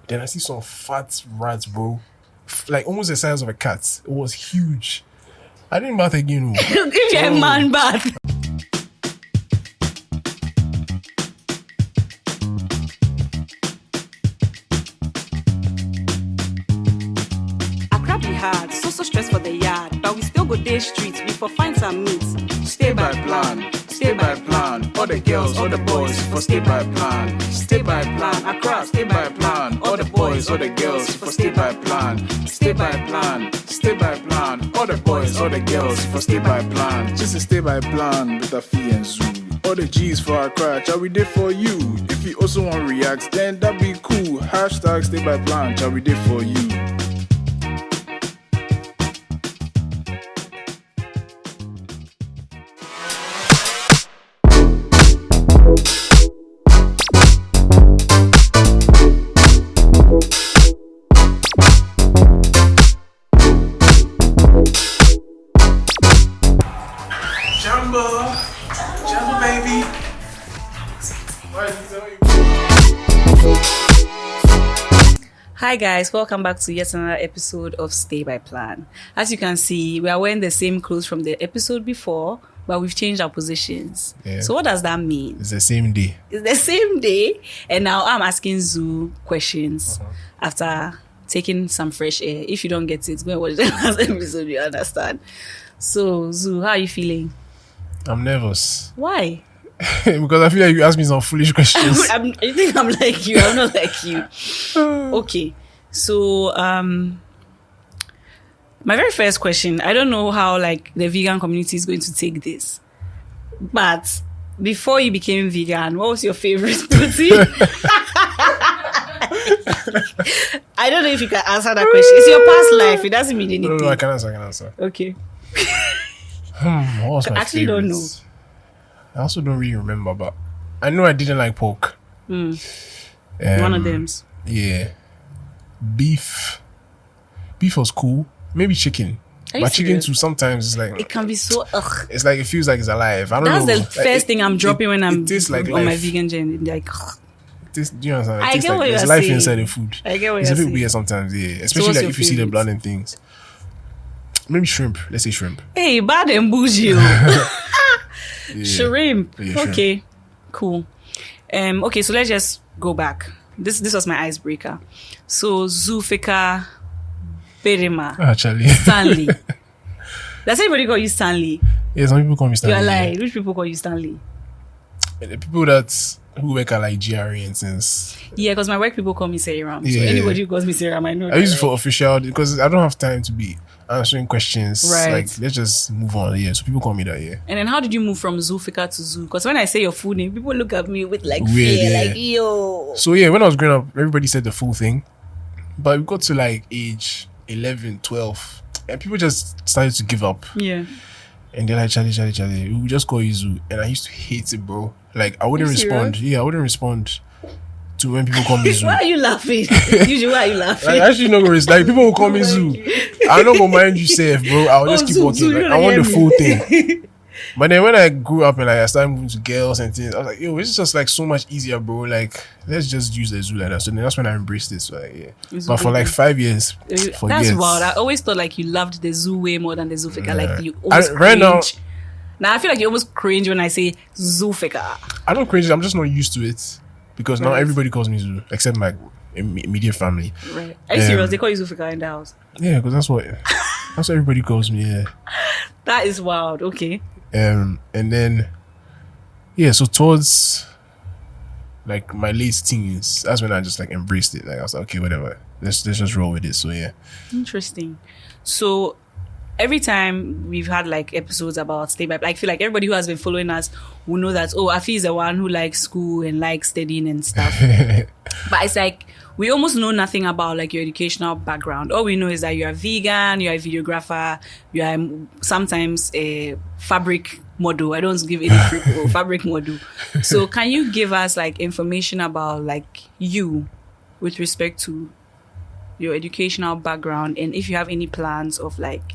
Then I see some fat rats, bro. Like almost the size of a cat. It was huge. I didn't bath again. If you're a man bath. Accra be hard, so stress for the yard, but we still go day streets. We for find some meats. Stay by plan, stay by plan. All the girls, all the boys, for stay by plan. Stay by plan, Accra, stay by plan. All the boys, all the girls, for stay by plan. Stay by plan, stay by plan. All the boys, all the girls, for stay by plan. Just a stay by plan with a fee and zoo. All the G's for Accra, shall we do for you? If you also want react, then that be cool. Hashtag stay by plan, shall we do for you? Jumbo baby. Hi guys, welcome back to yet another episode of Stay by Plan. As you can see, we are wearing the same clothes from the episode before, but we've changed our positions. Yeah. So what does that mean? It's the same day. It's the same day, and now I'm asking Zoo questions after taking some fresh air. If you don't get it, go and watch the last episode, you understand. So Zoo, how are you feeling? I'm nervous. Why? Because I feel like you asked me some foolish questions. You think I'm like you? I'm not like you. Okay, so my very first question. I don't know how like the vegan community is going to take this, but before you became vegan, what was your favorite protein? I don't know if you can answer that question. It's your past life. It doesn't mean anything. No, I can answer. Okay. What was my actually favorite? don't know. I also don't really remember, but I know I didn't like pork. One of them. Yeah. Beef was cool. Maybe chicken. Are you But chicken serious? too sometimes it's like It can be so ugh. it's like it feels like it's alive. I don't That's know. the first thing I'm dropping when I'm it tastes like on my life. vegan journey. Like, Do you understand? It I tastes get like what there's you're life saying. inside the food. I get what It's you're a bit saying. weird sometimes, yeah. Especially what's like your if you see the favorite? blood and things. Maybe shrimp. Let's say shrimp. Hey, bad and bougie. Yeah. Shrimp. Yeah, shrimp. Okay, cool. Okay, so let's just go back. This was my icebreaker. So Zufika Berima Actually. Stanley. Does anybody call you Stanley? Yeah, some people call me Stanley. You're lying. Which people call you Stanley? The people who work at like GRE and things. Yeah, because my work people call me Seram. So Yeah. anybody who calls me Seram, I know. I use it that, for official because I don't have time to be answering questions. Right. Like, let's just move on. Yeah, so people call me that. Yeah. And then how did you move from Zufika to Zoo? Because when I say your full name, people look at me with like Weird, fear, yeah. like yo. So yeah, when I was growing up, everybody said the full thing, but we got to like age 11, 12, and people just started to give up. Yeah. And they're like, Charlie, we just call you Zoo. And I used to hate it, bro. Like, I wouldn't You respond. serious? Yeah, I wouldn't respond to when people call me Zoo. Why are you laughing? Usually, why are you laughing? Like, actually, not gonna like people will call me Zoo. I'm not gonna mind you safe, bro. I'll just keep Zoo, walking. Zoo, Like, you I want don't the hear full me. thing. But then when I grew up and like I started moving to girls and things, I was like, yo, it's just like so much easier, bro. Like, let's just use the Zoo like that. So then that's when I embraced it. So like, yeah. Zoo But for like baby. 5 years, for That's years. wild. I always thought like you loved the Zoo way more than the Zoofika. Yeah. Like you almost Right now- cringe. Now I feel like you almost cringe when I say Zoofika. I don't cringe. I'm just not used to it because now Right. everybody calls me Zoo except my immediate family. Right. Are you serious? They call you Zoofika in the house. Yeah, because that's what everybody calls me. Yeah. That is wild. Okay. And then yeah, so towards like my late teens, that's when I just like embraced it. Like I was like, okay, whatever. Let's just roll with it. So yeah. Interesting. So every time we've had like episodes about stay by, I feel like everybody who has been following us will know that Afi is the one who likes school and likes studying and stuff. But it's like we almost know nothing about like your educational background. All we know is that you are vegan, you are a videographer, you are sometimes a fabric model. I don't give any free fabric model. So can you give us like information about like you with respect to your educational background and if you have any plans of like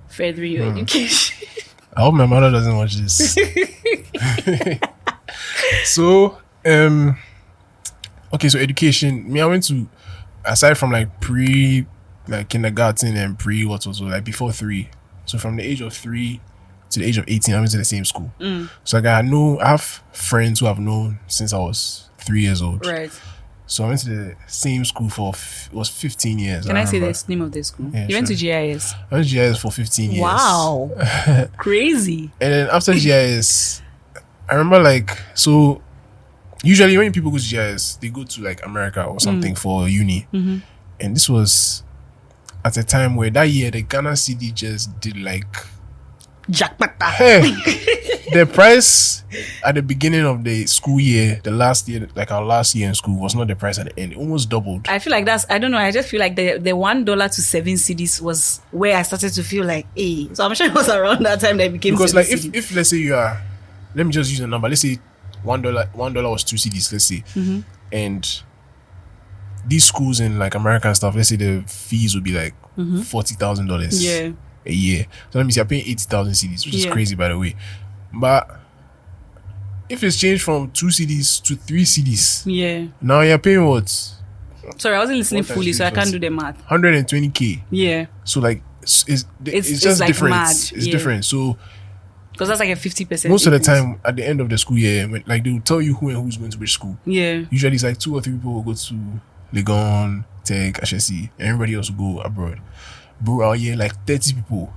furthering your education? I hope my mother doesn't watch this. So, okay, so education. I went to aside from like pre, like kindergarten and pre, what was it, like before 3. So from the age of 3 to the age of 18, I went to the same school. So like I have friends who I've known since I was 3 years old. Right. So I went to the same school for it was 15 years. Can I say remember. the name of the school? Yeah, You went to sure. GIS. I went to GIS for 15 years. Wow. Crazy. And then after GIS, I remember like, so usually when people go to GIS, they go to like America or something for uni. And this was at a time where that year the Ghana CD just did like, Jackpot. hey, the price at the beginning of the school year, the last year, like our last year in school, was not the price at the end. It almost doubled. I feel like I don't know, I just feel like the $1 to 7 CDs was where I started to feel like, hey. So I'm sure it was around that time that it became Because 7 like CDs. if let's say you are, let me just use a number. Let's say $1 was 2 CDs, let's say. And these schools in like America and stuff, let's say the fees would be like $40,000 Yeah. a year. So let me see, I'm paying 80,000 CDs, which is Yeah. crazy by the way. But if it's changed from 2 CDs to 3 CDs, Yeah. now you're paying what? Sorry, I wasn't listening What fully, so I was- can't do the math. 120K. Yeah. So like it's It's just like different. mad, It's yeah. different. So Because that's like a 50%. most of the increase. time at the end of the school year, when, like they'll tell you who and who's going to which school. Yeah. Usually it's like 2 or 3 people will go to Legon, Tech, HSC, and everybody else will go abroad. Bro, out here like 30 people.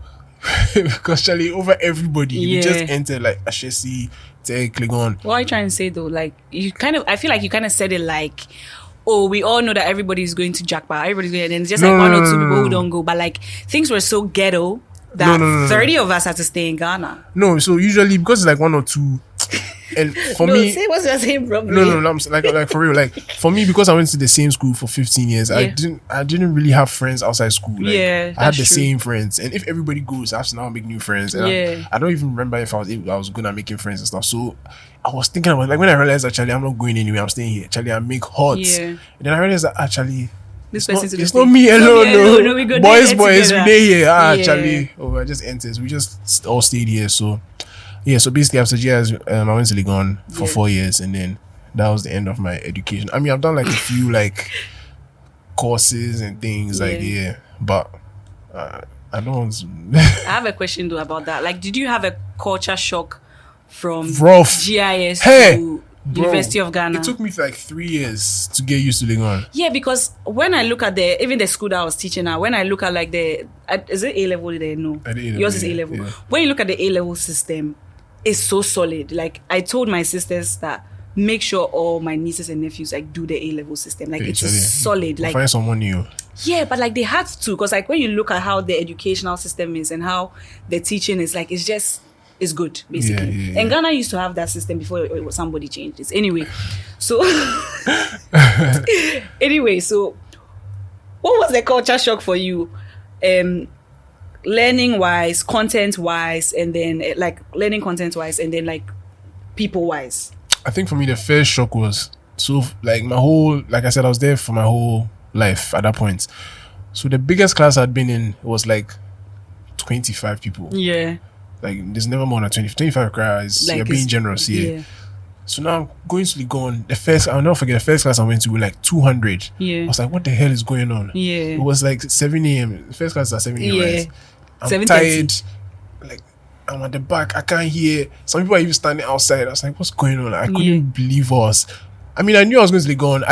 Because Charlie, over everybody, you just Yeah. enter like HSC, Tech, Legon. What are you trying to say though? Like, I feel like you kind of said it like, oh, we all know that everybody's going to jackpot. Everybody's going, and then it's just like No, one no, or two no, people no. who don't go. But like, things were so ghetto that No. 30 of us had to stay in Ghana. No, so usually because it's like 1 or 2, and for No, me, say what's your same problem? no, I'm like for real. Like for me, because I went to the same school for 15 years, I Yeah. didn't really have friends outside school. Like, Yeah, I had that's the true. same friends, and if everybody goes, I have to now make new friends. And Yeah. I don't even remember if I was good at making friends and stuff. So I was thinking about like when I realized actually I'm not going anywhere, I'm staying here. Actually, I make hot. Yeah. And then I realized that actually. This It's person not, to it's not me alone, no. we go Boys, there we together. day here. Yeah. Charlie. Oh, I just entered. We just all stayed here. So, yeah. So basically, after GS, I went to Legon for 4 years, and then that was the end of my education. I mean, I've done like a few like courses and things like but I don't. I have a question though about that. Like, did you have a culture shock from Rough. GIS Hey, to bro, University of Ghana? It took me like 3 years to get used to Legon. Yeah, because when I look at even the school that I was teaching at, when I look at like is it A level there? No, I did A-level, yours is yeah, A level. yeah. When you look at the A level system, it's so solid. Like I told my sisters that make sure all my nieces and nephews like do the A level system. Like it's Charlie, solid. we'll Like find someone new. yeah, but like they had to, because like when you look at how the educational system is and how the teaching is, like it's good basically. Yeah. And Ghana used to have that system before somebody changed it. Anyway, so so what was the culture shock for you? Learning wise, content wise, and then like learning content wise, and then like people wise. I think for me the first shock was so like my whole, like I said, I was there for my whole life at that point. So the biggest class I'd been in was like 25 people. Yeah. Like there's never more than 25 crowds. Like You're being it's- generous here. So now going to Legon, I'll never forget the first class I went to were like 200. Yeah. I was like, what the hell is going on? Yeah. It was like 7 a.m. The first class is at 7 a.m. Yeah. Right? I'm 7:30. tired. Like I'm at the back. I can't hear. Some people are even standing outside. I was like, what's going on? I couldn't believe us. I mean, I knew I was going to Legon.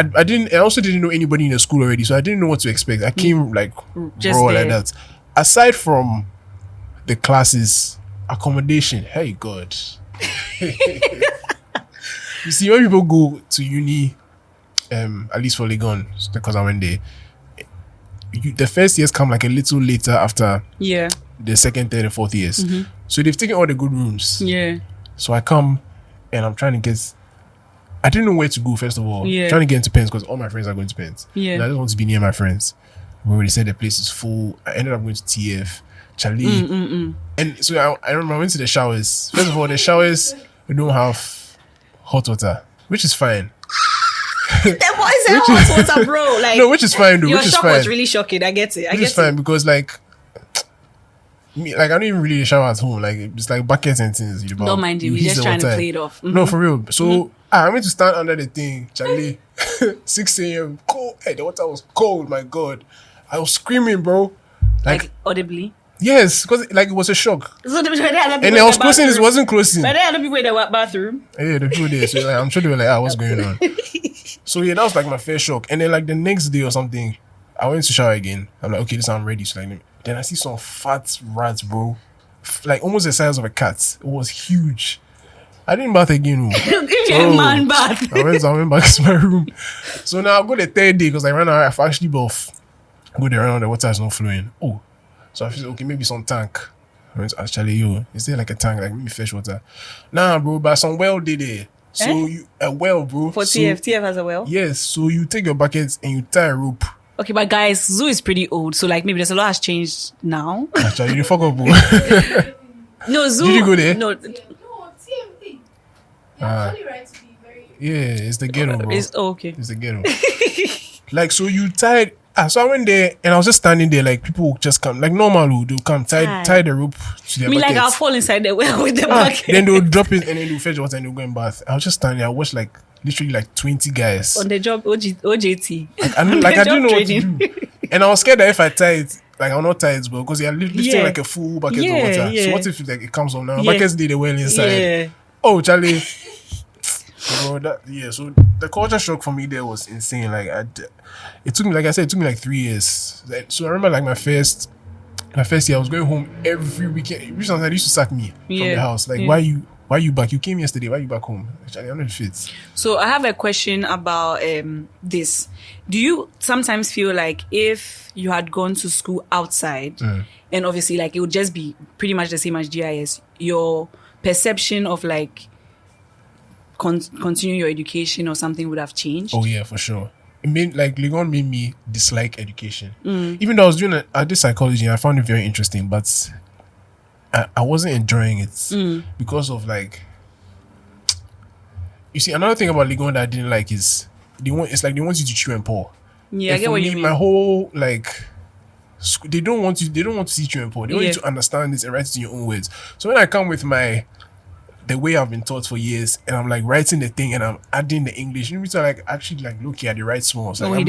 I also didn't know anybody in the school already, so I didn't know what to expect. I came like Just raw there. like that. Aside from the classes, accommodation, hey God. You see, when people go to uni, at least for Legon, because I went there, the first years come like a little later after Yeah. the second, third, and fourth years. So they've taken all the good rooms. Yeah. So I come and I'm trying to get. I didn't know where to go, first of all. Yeah. Trying to get into Pens because all my friends are going to Pens. Yeah. And I just want to be near my friends. When they said the place is full, I ended up going to TF, Charlie. And so I remember I went to the showers. First of all, the showers, we don't have hot water, which is fine. That boy said hot water, bro. Like No, which is fine, though. your Which is shock fine. was really shocking. I get it. I Which get is fine it. because like me, like I don't even really shower at home. Like it's like buckets and things. Don't mind him. He's use just the trying to water. play it off. No, for real. So I went to stand under the thing, Charlie. 6 a.m. Cold. Hey, the water was cold. My God, I was screaming, bro. Like audibly. Yes, because like it was a shock. So the people And I was closing. It wasn't closing. But there are other people in the bathroom. Yeah, the people there. So like, I'm sure they were like, what's going on? So yeah, that was like my first shock. And then like the next day or something, I went to shower again. I'm like, okay, I'm ready. So like, then I see some fat rats, bro. Like almost the size of a cat. It was huge. I didn't bath again. Man bath. I went back to my room. So now I'll go the third day because I ran out. I actually buff. Go there around, the water is not flowing. Oh, so I feel okay, maybe some tank. I went to ask Charlie, is there like a tank, like maybe fresh water? Nah, bro, but some well did there. So a well, bro. For TF has a well? Yes, so you take your buckets and you tie a rope. Okay, but guys, Zoo is pretty old, so like maybe there's a lot has changed now. Actually, you fuck up, bro. No, Zoo. Did you go there? No, TMT. Yeah, only right to be very. Yeah, it's the ghetto, bro. okay. It's the ghetto. Like, so you tied. So I went there and I was just standing there, like people would just come, like normal, they'll come tie the rope to their Me buckets. like I'll fall inside the well with the bucket. Then they'll drop it and then they'll fetch water and they'll go and bath. I was just standing there, I watched like literally like 20 guys. On the job, OJT. I didn't know what to do. And I was scared that if I tie it, like I'll not tie it, bro, because you're lifting like a full bucket of water. Yeah. So what if like it comes on now? Buckets did the well inside. Yeah. Oh, Charlie. Bro, so the culture shock for me there was insane. Like it took me, like I said, it took me like 3 years. So I remember like my first year, I was going home every weekend. Which sometimes they used to sack me from the house. Like, why you back? You came yesterday. Why you back home? Actually, I'm not fit. So I have a question about this. Do you sometimes feel like if you had gone to school outside, and obviously like it would just be pretty much the same as GIS, your perception of like continue your education or something would have changed? Oh yeah, for sure. It made like Legon made me dislike education. Even though I was doing I did psychology and I found it very interesting, but I wasn't enjoying it because of like, you see, another thing about Legon that I didn't like is they want you to chew and pour. Yeah, And I get for what me, you mean. my whole like they don't want to teach you and pour. They want you to understand this and write it in your own words. So when I come with the way I've been taught for years, and I'm like writing the thing and I'm adding the English. You need to like actually like look at the right small. So, like,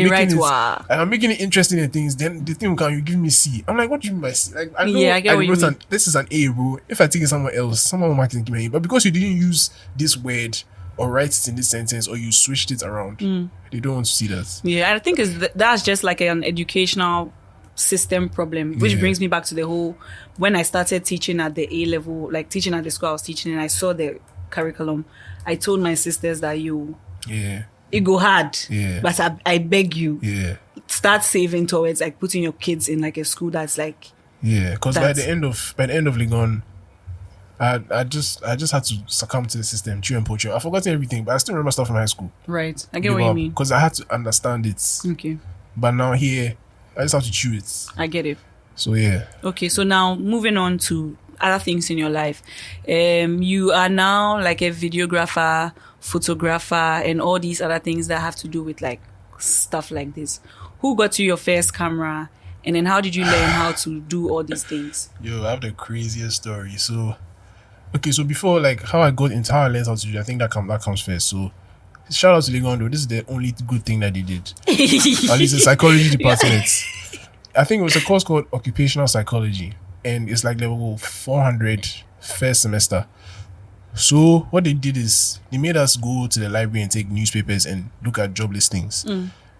I'm making it interesting and things. Then the thing will come, you give me C. I'm like, what do you mean by C? Like I know I get what you mean. This is an A, bro. If I take it somewhere else, someone will mark it and give me an A. But because you didn't use this word or write it in this sentence or you switched it around, they don't want to see that. Yeah, I think that's just like an educational system problem, which brings me back to the whole, when I started teaching at the A level, like teaching at the school I was teaching, and I saw the curriculum, I told my sisters that it go hard, but I beg you, start saving towards like putting your kids in like a school that's like, because by the end of Legon, I just had to succumb to the system, chew and poach. I've forgotten everything, but I still remember stuff from high school. Right, I get what you mean, because I had to understand it. Okay, but now here I just have to chew it. I get it. So yeah. Okay, so now moving on to other things in your life. You are now like a videographer, photographer, and all these other things that have to do with like stuff like this. Who got you your first camera? And then how did you learn how to do all these things? Yo, I have the craziest story. So before, like how I learned how to do it, I think that comes first. So shout out to Legon though. This is the only good thing that they did. At least the psychology department. I think it was a course called occupational psychology, and it's like level 400 first semester. So what they did is they made us go to the library and take newspapers and look at job listings.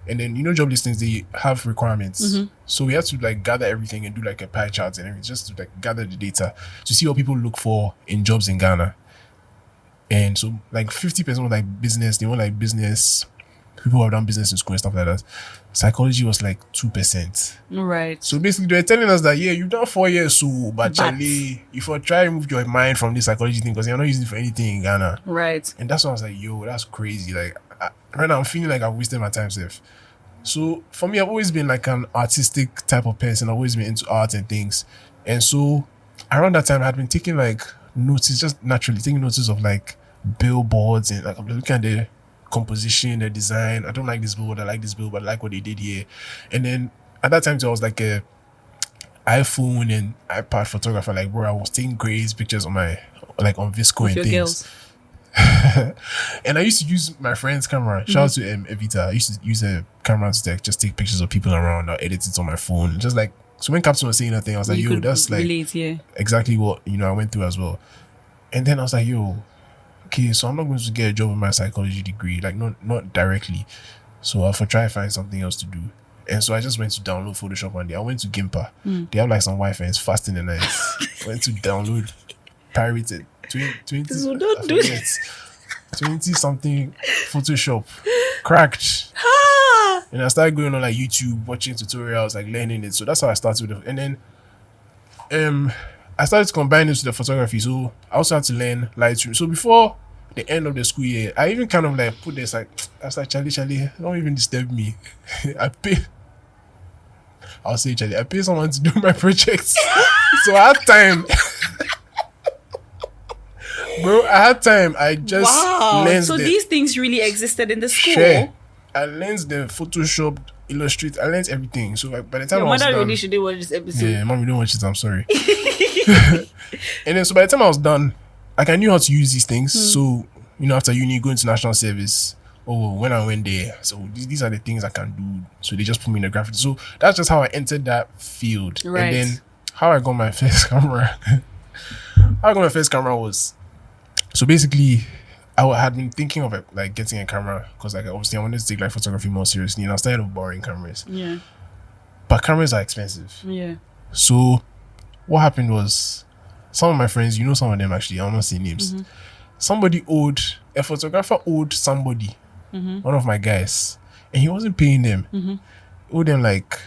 And then job listings, they have requirements. So we had to like gather everything and do like a pie chart and everything, just to like gather the data to see what people look for in jobs in Ghana. And so like 50% was like business. They want like business, people who have done business in school and stuff like that. Psychology was like 2%. Right. So basically they were telling us that you've done 4 years, so but Charlie, if you try to remove your mind from this psychology thing, because you're not using it for anything in Ghana. Right. And that's why I was like, yo, that's crazy. Like right now I'm feeling like I've wasted my time, Steph. So for me, I've always been like an artistic type of person. I've always been into art and things. And so around that time I had been taking like notice, just naturally taking notice of like billboards, and like I'm looking at the composition, the design. I don't like this billboard, I like this billboard, I like what they did here. And then at that time there was like a iPhone and iPad photographer. Like bro, I was taking crazy pictures on my on Visco and things. Girls. And I used to use my friend's camera. Shout out to Evita. I used to use a camera to just take pictures of people around or edit it on my phone. Just like, so when Captain was saying that thing, I was like, You yo, could that's like relate, yeah. exactly what, I went through as well. And then I was like, yo, okay, so I'm not going to get a job with my psychology degree, like not directly. So I'll try to find something else to do. And so I just went to download Photoshop one day. I went to Gimpa. They have like some Wi-Fi. It's fast in the night. Went to download, pirated 20 So don't I do forget, 20 something Photoshop, cracked. And I started going on like YouTube, watching tutorials, like learning it. So that's how I started with it. And then I started to combine it with the photography. So I also had to learn Lightroom. So before the end of the school year, I even kind of like put this like, I was like, Charlie, don't even disturb me. I'll say, Charlie, I pay someone to do my projects. So I had time. Bro, I had time. I just learned So these things really existed in the school. Share. I learned the Photoshop, Illustrate. I learned everything. So like by the time Your I was mother done, really should watch this episode. yeah, mom, you don't watch it. I'm sorry. And then so by the time I was done, like I knew how to use these things. So after uni, go into national service. Oh, when I went there, so these are the things I can do. So they just put me in the graphics. So that's just how I entered that field. Right. And then how I got my first camera. Was, so basically, had been thinking of like getting a camera because like obviously I wanted to take like photography more seriously, and I started borrowing cameras. Yeah. But cameras are expensive. Yeah. So what happened was some of my friends, some of them actually, I'm not saying names. A photographer owed somebody, one of my guys, and he wasn't paying them. He owed them like,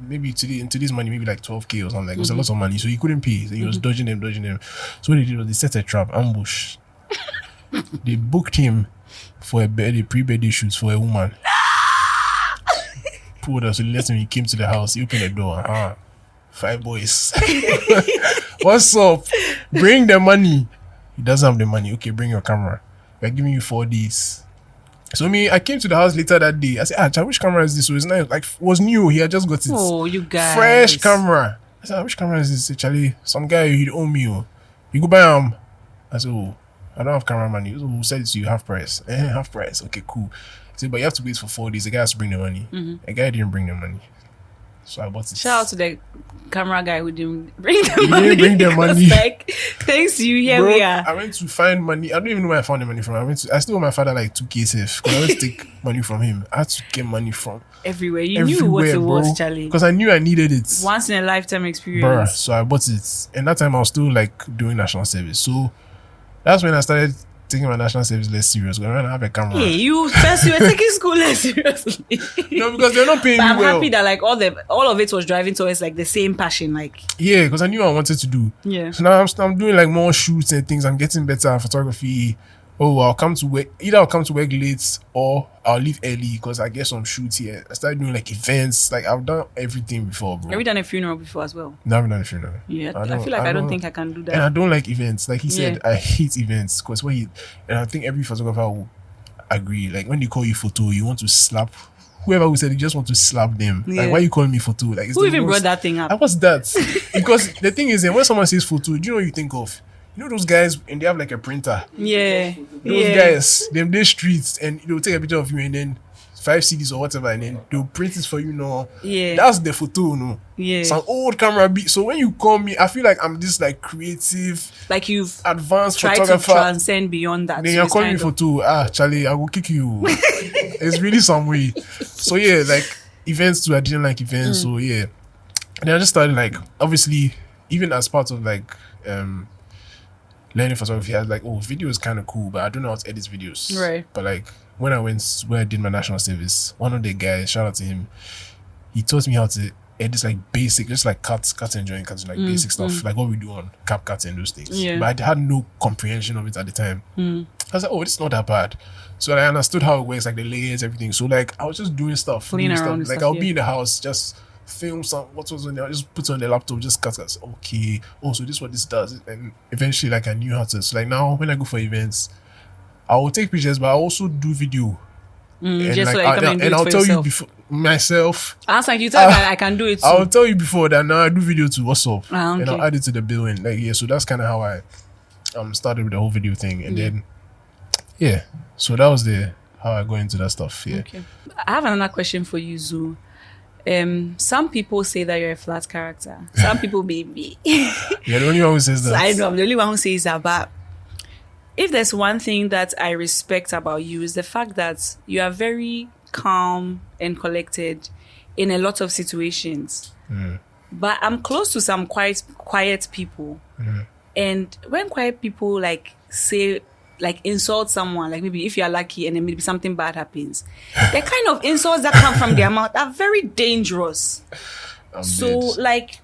maybe in today's money, maybe like 12K or something. Like, it was a lot of money, so he couldn't pay. So he was dodging them. So what they did was they set a trap, ambush. They booked him for a pre-birthday shoot for a woman. Pulled us, so last time he came to the house, he opened the door. 5 boys. What's up? Bring the money. He doesn't have the money. Okay, bring your camera. We're giving you 4 days. So I came to the house later that day. I said, Chad, which camera is this? So it's nice. Like, was new. He had just got it. Oh, you guys. Fresh camera. I said, which camera is this? He said, Charlie, some guy, he'd owe me. You go buy him. I said, I don't have camera money. So who said it to you? Half price. Half price. Okay, cool. He said, but you have to wait for 4 days. The guy has to bring the money. The guy didn't bring the money. So I bought it. Shout out to the camera guy who didn't bring the money. He didn't bring the money. Like, thanks to you, here Bro, we are. I went to find money. I don't even know where I found the money from. I still owe my father like 2K safe because I went to take money from him. I had to get money from Everywhere. You knew what it was, Charlie. because I knew I needed it. Once in a lifetime Bruh, experience. so I bought it. And that time I was still like doing national service. So that's when I started taking my national service less serious. When I have a camera. Hey, you were taking school less seriously. No, because they're not paying But me I'm well. happy that like all of it was driving towards like the same passion. Like, Yeah, because I knew what I wanted to do. yeah. So now I'm doing like more shoots and things. I'm getting better at photography. I'll come to work. Either I'll come to work late or I'll leave early because I get some shoots here. I started doing like events. Like I've done everything before, bro. Have you done a funeral before as well? No, I haven't done a funeral. Yeah. I feel like I don't think I can do And I that. don't like events. Like he said, Yeah. I hate events because and I think every photographer will agree. Like when they call you photo, you want to slap whoever who said you just want to slap them. Yeah. Like why you calling me photo? Like it's Who the even worst. brought that thing up? What's that? Because the thing is, when someone says photo, do you know what you think of? You know those guys and they have like a printer. Yeah. Those guys, they streets and they'll take a picture of you and then 5 CDs or whatever and then they'll print it for you. Yeah. That's the photo, no. Yeah. Some old camera beat. So when you call me, I feel like I'm this like creative, Like you've advanced tried to photographer. transcend beyond that. Then So you're it's calling me kind of- photo. Charlie, I will kick you. It's really some way. So yeah, like events too. I didn't like events. So yeah. And then I just started like, obviously, even as part of like learning photography, I was like, video is kind of cool, but I don't know how to edit videos. Right. But like when I went where I did my national service, one of the guys, shout out to him, he taught me how to edit like basic, just like cut and join, like basic stuff, like what we do on CapCut and those things. Yeah. But I had no comprehension of it at the time. I was like, it's not that bad. So I understood how it works, like the layers, everything. So like I was just doing stuff. Playing doing around with Like stuff, I'll yeah. be in the house, just film some what was on there, I just put it on the laptop, just cut. Okay. So this is what this does. And eventually like I knew how to. So like now when I go for events, I will take pictures, but I also do video. And just so like, you come and do it I'll for tell you yourself. before myself. I was like, you tell me I can do it too. I'll tell you before that now I do video too. What's up? Ah, And I'll okay. add it to the bill and like yeah. So that's kind of how I started with the whole video thing, and then so that was the how I got into that stuff. Yeah. Okay. I have another question for you, Zoo. Some people say that you're a flat character. Some people may be. You're the only one who says that. So I know I'm the only one who says that. But if there's one thing that I respect about you is the fact that you are very calm and collected in a lot of situations. But I'm close to some quiet people. And when quiet people like say, like insult someone, like maybe if you're lucky and then maybe something bad happens, the kind of insults that come from their mouth are very dangerous. So like,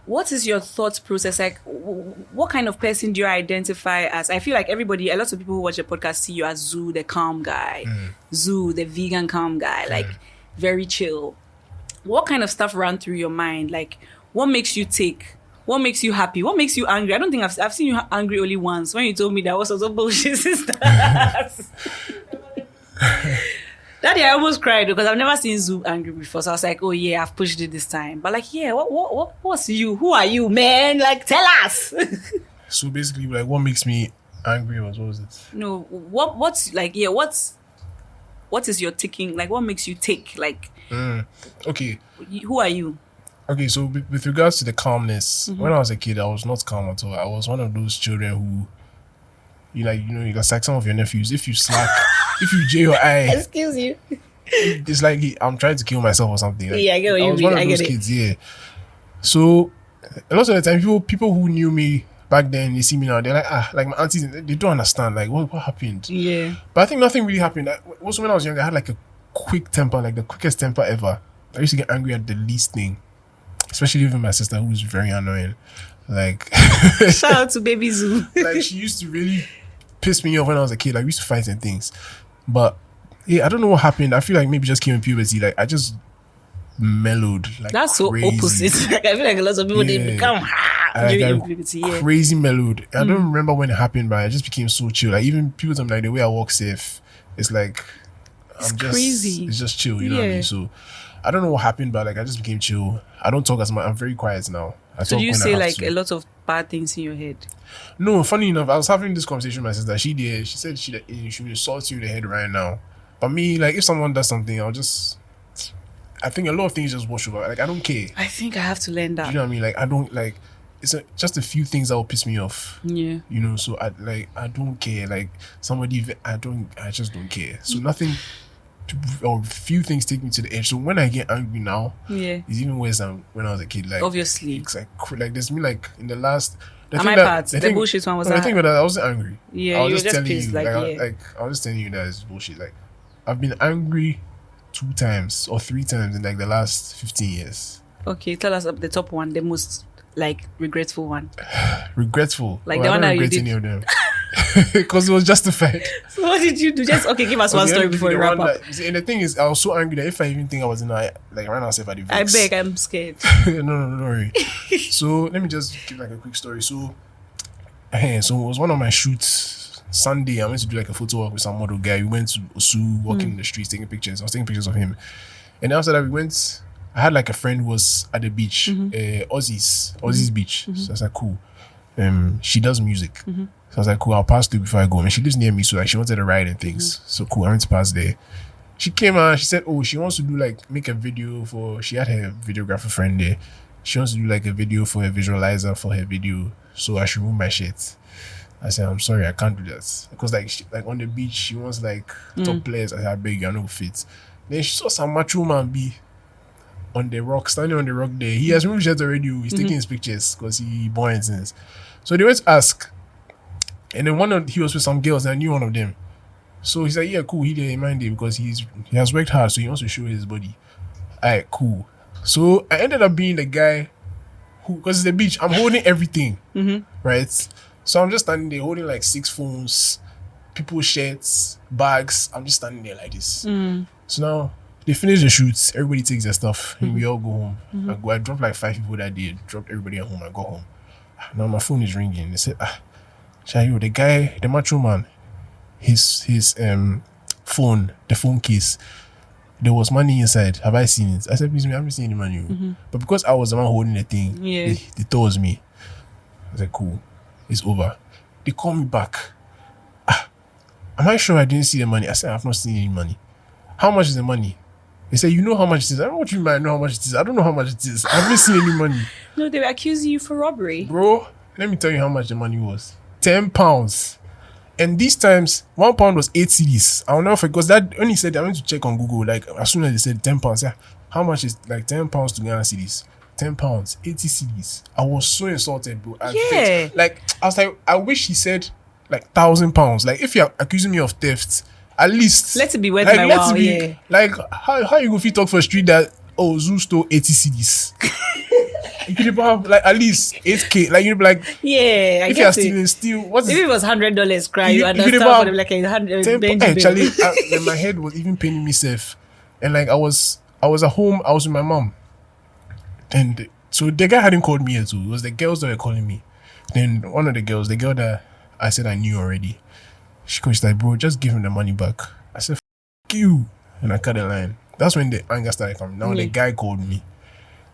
what is your thought process? Like, what kind of person do you identify as? I feel like everybody, a lot of people who watch the podcast see you as Zoo, the calm guy, Zoo, the vegan calm guy, like very chill. What kind of stuff ran through your mind? Like, what makes you tick? What makes you happy? What makes you angry? I don't think I've seen you angry only once when you told me that was also bullshit, sister. That day I almost cried because I've never seen Zoo angry before. So I was like, oh yeah, I've pushed it this time. But like, yeah, what's you? Who are you, man? Like, tell us. So basically, like, what makes me angry was, what was it? No, what's like, yeah, what is your ticking? Like, what makes you tick? Like, okay. Who are you? Okay, so with regards to the calmness, when I was a kid, I was not calm at all. I was one of those children who, you like some of your nephews. If you slack, if you J your eye, Excuse you. it's like I'm trying to kill myself or something. Like, Yeah, I get what I you was mean. one of I those get it. kids, yeah. So a lot of the time, people who knew me back then, they see me now, they're like, like my aunties, they don't understand, like what happened. Yeah. But I think nothing really happened. Also, when I was younger, I had like a quick temper, like the quickest temper ever. I used to get angry at the least thing. Especially with my sister, who was very annoying. Like, Shout out to Baby Zoo. like she used to really piss me off when I was a kid. Like, we used to fight and things. But yeah, I don't know what happened. I feel like maybe just came in puberty. Like, I just mellowed. Like, That's crazy. so opposite. Like, I feel like a lot of people they Yeah. become Like, during I puberty. Yeah. crazy mellowed. I don't remember when it happened, but I just became so chill. Like, even people tell me like the way I walk safe, it's like It's crazy. It's just chill, you know what I Yeah. mean? So I don't know what happened, but like I just became chill. I don't talk as much. I'm very quiet now. So do you say like a a lot of bad things in your head? No, funny enough, I was having this conversation with my sister. She said she would assault you in the head right now. But me, like if someone does something, I think a lot of things just wash over. Like I don't care. I think I have to learn Do that. you know what I mean? Like I don't like. It's just a few things that will piss me off. Yeah. You know, so I don't care. Like I just don't care. So nothing, or few things take me to the edge. So when I get angry now, Yeah. it's even worse than when I was a kid. Like Obviously. it's like there's me like in the last. On my part, the bullshit one was I that. think that I wasn't angry. Yeah, I was you were just telling pissed, you, like, I yeah. was just telling you that it's bullshit. Like I've been angry 2 times or 3 times in like the last 15 years. Okay, tell us the top one, the most like regretful one. Regretful. Like Well, the I one don't that you regret did. any of them because it was justified. So what did you do? Just okay, give us one Okay, story let me before give we you wrap the up. one that- and the thing is, I was so angry that if I even think I was in like right now, if I did I vex. beg, I'm scared. no, don't worry. So let me just give like a quick story. So it was one of my shoots Sunday. I went to do like a photo walk with some model guy. We went to Osu, walking in the streets, taking pictures. I was taking pictures of him, and after that we went. I had like a friend who was at the beach, Aussie's beach. So I was like, cool. She does music. So I was like, cool, I'll pass through before I go. And she lives near me, so like she wanted a ride and things. So cool, I went to pass there. She came out, she said, oh, she wants to do like make a video she had her videographer friend there. She wants to do like a video for a visualizer for her video. So I should remove my shirt. I said, I'm sorry, I can't do that. Because like on the beach, she wants like top players. I said, I beg you, I know fit. Then she saw some macho man be on the rock, standing on the rock there. He has removed shirt already. He's taking his pictures because he born and things. So they went to ask. And then he was with some girls and I knew one of them. So he said, yeah, cool, he didn't mind it because he has worked hard, so he wants to show his body. Alright, cool. So I ended up being the guy who, because it's the beach, I'm holding everything. Right? So I'm just standing there holding like 6 phones, people's shirts, bags. I'm just standing there like this. So now they finish the shoots, everybody takes their stuff, and we all go home. I dropped like 5 people that day, dropped everybody at home, I go home. Now my phone is ringing. They said, Shayo, the guy, the macho man, his phone, the phone case, there was money inside. Have I seen it? I said, please, I haven't seen any money. But because I was the one holding the thing, Yeah. they thought it was me. I said, cool. it's over. They call me back. Am I sure I didn't see the money? I said, I've not seen any money. How much is the money? They say, you know how much it is. I don't know what you might know how much it is. I don't know how much it is. I haven't seen any money. No, they were accusing you for robbery. Bro, let me tell you how much the money was. £10. And these times, £1 was 8 CDs. I'll never forget, because that when he said I went to check on Google, like as soon as they said £10, yeah, how much is like £10 to Ghana CDs? £10, 80 CDs. I was so insulted, bro. Yeah. Like I was like, I wish he said like £1,000. Like if you're accusing me of theft, at least Let it be worth like, my let's while. be, Yeah. like how you go fit talk for a street that Zoo stole 80 CDs. You could have like at least 8K. Like you'd be like, Yeah, I if you're get it. stealing, what's If it was $100, cry, You- you you understand could for have them like a hundred. Actually, my head was even paining me safe, and like I was at home. I was with my mom, and so the guy hadn't called me yet. So it was the girls that were calling me. Then one of the girls, the girl that I said I knew already, she's like, "Bro, just give him the money back." I said, "F you," and I cut the line. That's when the anger started coming. Now the guy called me,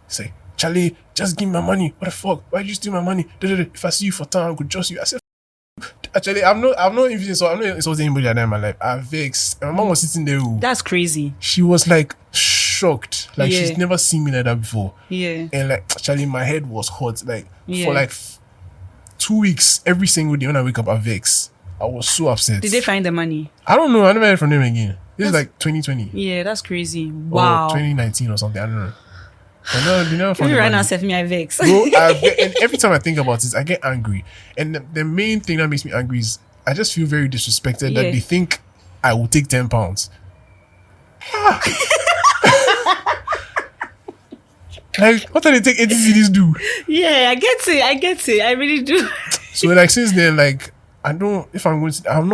say, "Charlie, just give me my money. What the fuck? Why did you steal my money? If I see you for town, I could trust you." I said, actually, I'm not even so I'm not insulting anybody like that in my life. I vexed. And my mom was sitting there. That's crazy. She was like shocked. Like Yeah. she's never seen me like that before. Yeah. And like actually my head was hot. Like Yeah. for like 2 weeks, every single day when I wake up, I vex. I was so upset. Did they find the money? I don't know. I never heard from them again. This is like 2020 Yeah, that's crazy. Wow. or 2019 or something. I don't know. They never If found you the right now, money. Seth, me, I vex. Bro, and every time I think about it, I get angry. And the main thing that makes me angry is I just feel very disrespected Yeah. that they think I will take £10. Like, what do they take 80 CDs do? Yeah, I get it. I really do. So like since then, like I'm not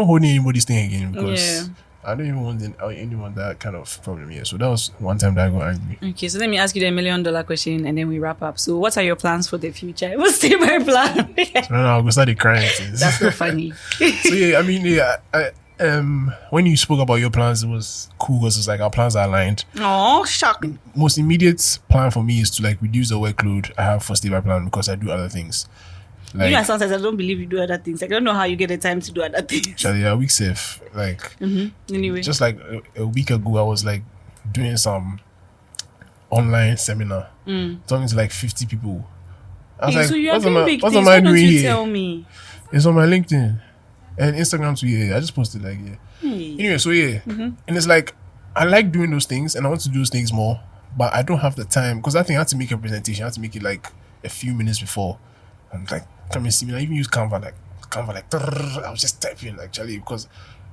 holding anybody's thing again because Yeah. I don't even want anyone that kind of problem here. So that was one time that I got angry. Okay, so let me ask you the $1 million question and then we wrap up. So what are your plans for the future? What's the my plan? So now I'll go start crying. Things. That's not funny. So yeah, I mean, yeah, when you spoke about your plans, it was cool because it's like our plans are aligned. Oh, shocking. Most immediate plan for me is to like reduce the workload I have for Stay by Plan because I do other things. Like, You know, sometimes I don't believe you do other things. Like, I don't know how you get the time to do other things. actually, a week safe. Like, Anyway. just like a week ago, I was like doing some online seminar, talking to like 50 people. I was Hey, like, so you are what doing am I, big what things. am Why I don't doing you here? tell me? It's on my LinkedIn and Instagram too. Yeah, I just posted like Hey. Anyway, so yeah, and it's like I like doing those things and I want to do those things more, but I don't have the time because I think I had to make a presentation. I had to make it like a few minutes before. I'm like, come and see me. I even use Canva, like I was just typing like Charlie because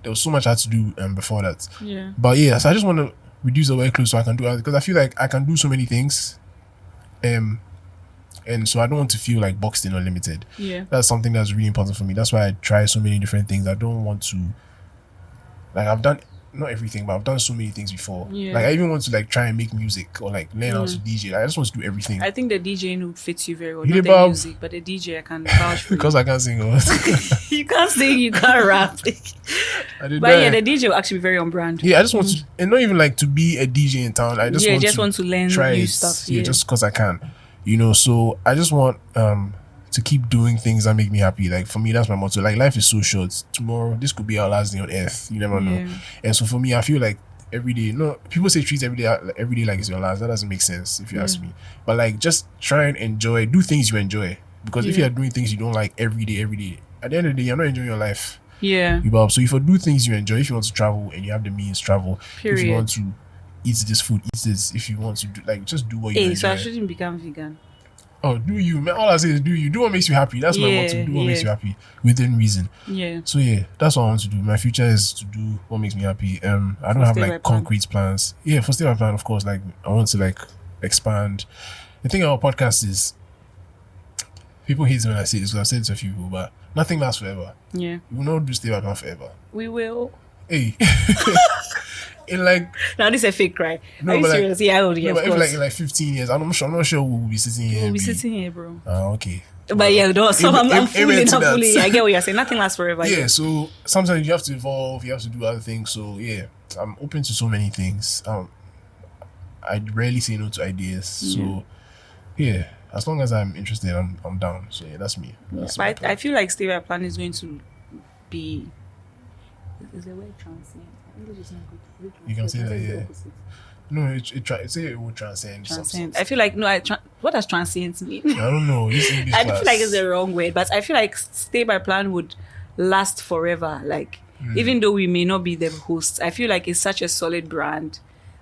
there was so much I had to do before that. Yeah. But yeah, so I just want to reduce the workload so I can do it because I feel like I can do so many things, and so I don't want to feel like boxed in or limited. Yeah. That's something that's really important for me. That's why I try so many different things. I don't want to, like, I've done not everything, but I've done so many things before. Yeah. Like I even want to like try and make music or like learn how to DJ. Like, I just want to do everything I think the DJing would fit you very well. You Not did, the Bob? music, but the DJ I can vouch for because I can't sing. you can't sing, you can't rap. I did But that. yeah, the DJ will actually be very on brand. Yeah, I just want to, and not even like to be a DJ in town. I just want to learn try new it. stuff. Yeah, just because I can, So I just want to keep doing things that make me happy. Like for me, that's my motto. Like life is so short. Tomorrow, this could be our last day on earth. You never know. Yeah. And so for me, I feel like every day. No, people say treat every day like it's your last. That doesn't make sense if you ask me. But like, just try and enjoy. Do things you enjoy. Because if you are doing things you don't like every day, at the end of the day, you're not enjoying your life. Yeah. So if you do things you enjoy, if you want to travel and you have the means, travel. If you Period. want to eat this food, eat this. If you want to do just do what you Hey, enjoy. so I shouldn't become vegan. Oh, do you, man? All I say is do you. Do what makes you happy. That's my motto. Do what makes you happy within reason. Yeah. So yeah, that's what I want to do. My future is to do what makes me happy. I don't have Stay by like plan. concrete plans. Yeah, for Stay by Plan, of course. Like I want to like expand. The thing about podcast is people hate it when I say this because I've said it to a few people, but nothing lasts forever. Yeah. We will not do Stay by Plan forever. We will. Hey. In like Now this is a fake cry. No, Are you but like- serious? Yeah, I would. Yeah, no, of but if course. like in like 15 years, I'm not sure we'll be sitting here. We'll and be sitting here, bro. Okay. But yeah, no, so I'm amen fooling. to I'm that. fooling. I get what you're saying. Nothing lasts forever. Yeah, so sometimes you have to evolve, you have to do other things. So yeah, I'm open to so many things. I rarely say no to ideas. So yeah, as long as I'm interested, I'm down. So yeah, that's me. That's my But plan. I feel like Stay By Plan is going to be. Is the word transcend? English is not good. You can say that, Transcend is the yeah. opposite. No, say it will transcend. Transcend. I feel like no. What does transcend mean? I don't know. This English I class. feel like it's the wrong word, but I feel like Stay By Plan would last forever. Like even though we may not be the hosts, I feel like it's such a solid brand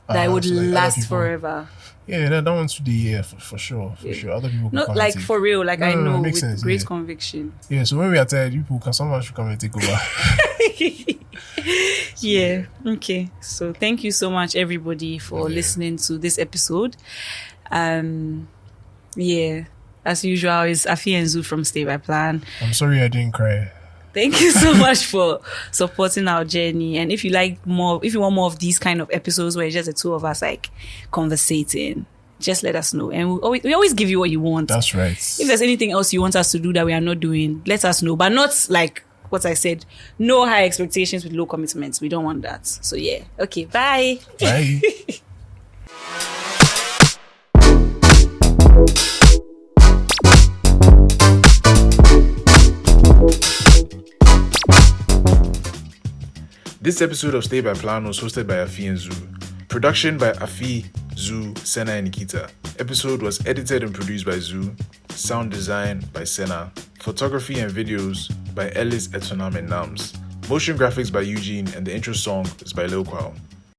that it would so like other last people- forever. Yeah, that one's the yeah for sure. Other people can Not come like and take. for real. Like I No, know it with makes sense, great yeah. conviction. Yeah, so when we are tired, someone should come and take over. Yeah. Okay. So thank you so much, everybody, for Yeah. listening to this episode. Yeah. As usual, it's Afi and Zoo from Stay By Plan. I'm sorry I didn't cry. Thank you so much for supporting our journey. And if you want more of these kind of episodes where it's just the two of us like conversating, just let us know. And we always give you what you want. That's right. If there's anything else you want us to do that we are not doing, let us know. But not like what I said, no high expectations with low commitments. We don't want that. So yeah. Okay, bye. Bye. This episode of Stay By Plan was hosted by Afi and Zoo. Production by Afi, Zoo, Senna, and Nikita. Episode was edited and produced by Zoo. Sound design by Senna. Photography and videos by Ellis Etonam and Nams. Motion graphics by Eugene, and the intro song is by Lil Kwaw.